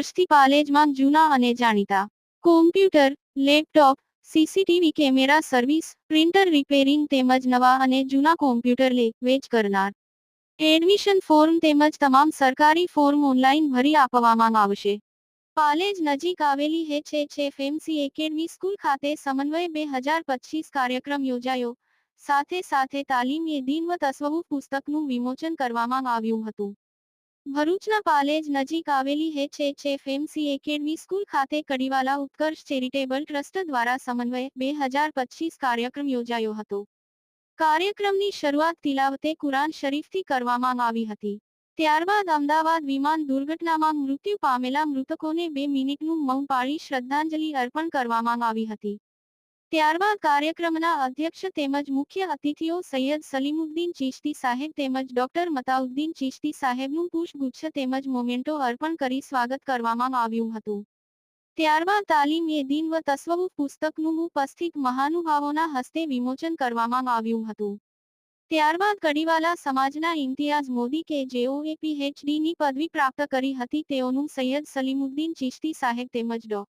વર્ષથી પાલેજમાં જૂના અને જાણીતા computer, laptop, CCTV camera service, printer repairing તેમજ નવા અને જૂના કોમ્પ્યુટર લે વેચ કરનાર. એડમિશન ફોર્મ તેમજ તમામ સરકારી ફોર્મ ઓનલાઈન ભરી આપવામાં આવશે. પાલેજ નજીક આવેલી HHFMC એકેડમી સ્કૂલ ખાતે સમન્વય 2025 કાર્યક્રમ યોજાયો. સાથે તાલીમ એ દિન વ તસ્વહુ પુસ્તકનું વિમોચન કરવામાં આવ્યું હતું. ભરૂચના પાલેજ નજીક આવેલી HHFMC એકેડમી સ્કૂલ ખાતે કડીવાલા ઉત્કર્ષ ચેરિટેબલ ટ્રસ્ટ દ્વારા સમન્વય 2025 કાર્યક્રમ યોજાયો હતો. કાર્યક્રમની શરૂઆત તિલાવતે કુરાન શરીફથી કરવામાં આવી હતી. ત્યારબાદ અમદાવાદ વિમાન દુર્ઘટનામાં મૃત્યુ પામેલા મૃતકોને 2 મિનિટનું મૌન પાળી શ્રદ્ધાંજલિ અર્પણ કરવામાં આવી હતી. ત્યારબાદ કાર્યક્રમના અધ્યક્ષ તેમજ મુખ્ય અતિથિઓ સૈયદ સલીમુદ્દીન ચિશ્તી સાહેબ તેમજ ડોક્ટર મતાઉદ્દીન ચિશ્તી સાહેબનું પુષ્પગુચ્છ તેમજ મોમેન્ટો અર્પણ કરી સ્વાગત કરવામાં આવ્યું હતું. ત્યારબાદ તાલીમ એ દિન વ તસ્વહુ પુસ્તકનું ઉપસ્થિત મહાનુભાવોના હસ્તે વિમોચન કરવામાં આવ્યું હતું. ત્યારબાદ કડીવાલા સમાજના ઇમ્તિયાઝ મોદી કે જેઓએ PhDની પદવી પ્રાપ્ત કરી હતી તેઓનું સૈયદ સલીમુદ્દીન ચિશ્તી સાહેબ તેમજ ડો.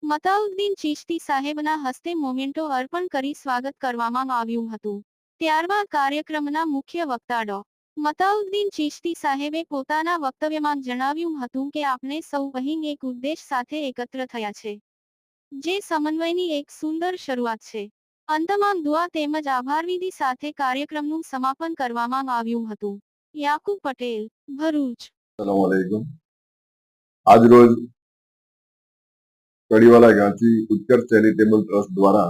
મતાઉદ્દીન ચિશ્તી સાહેબના હસ્તે મોમેન્ટો અર્પણ કરી સ્વાગત કરવામાં આવ્યું હતું. ત્યારબાદ કાર્યક્રમના મુખ્ય વક્તા ડો. મતાઉદ્દીન ચિશ્તી સાહેબે પોતાના વક્તવ્યમાં જણાવ્યું હતું કે આપણે સૌ અહીં એક ઉદ્દેશ સાથે એકત્ર થયા છે, જે સમન્વયની એક સુંદર શરૂઆત છે. અંતમાં દુઆ તેમજ આભારવિધિ સાથે કાર્યક્રમનું સમાપન કરવામાં આવ્યું હતું. યાકુબ પટેલ, ભરૂચ. अस्सलाम वालेकुम। आज रोज कड़ीवाला गांधी उत्कर्ष चैरिटेबल ट्रस्ट द्वारा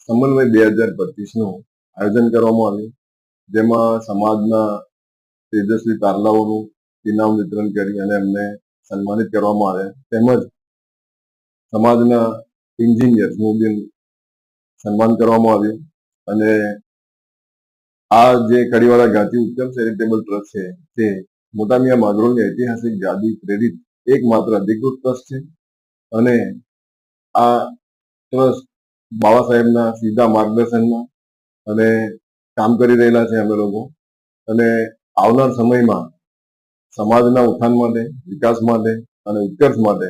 समन्वय 2025 નું આયોજન કરવામાં આવ્યું, જેમાં સમાજના તેજસ્વી તારલાઓનું ઇનામ વિતરણ કરી અને એમને સન્માનિત કરવામાં આવ્યા, તેમજ સમાજના એન્જિનિયર્સનું બી સન્માન કરવામાં આવ્યું. અને આ જે કડીવાલા ગાંધી ઉત્કર્ષ ચેરિટેબલ ટ્રસ્ટ છે તે મોટા મિયા માગરોળની ઐતિહાસિક યાદી પ્રેરિત એકમાત્ર અધિકૃત ટ્રસ્ટ છે. અને આ ટ્રસ્ટ બાબા સાહેબના સીધા માર્ગદર્શનમાં અને કામ કરી રહેલા છે અમે લોકો. અને આવનાર સમયમાં સમાજના ઉત્થાન માટે, વિકાસ માટે અને ઉત્કર્ષ માટે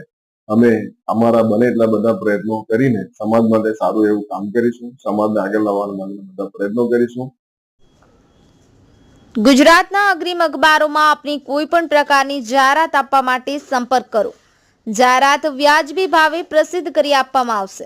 અમે અમારા બને એટલા બધા પ્રયત્નો કરીને સમાજ માટે સારું એવું કામ કરીશું. સમાજને આગળ લાવવા માટે બધા પ્રયત્નો કરીશું. ગુજરાતના અગ્રીમ અખબારોમાં આપની કોઈ પણ પ્રકારની જાહેરાત આપવા માટે સંપર્ક કરો. જાહેરાત વ્યાજબી ભાવે પ્રસિદ્ધ કરી આપવામાં આવશે.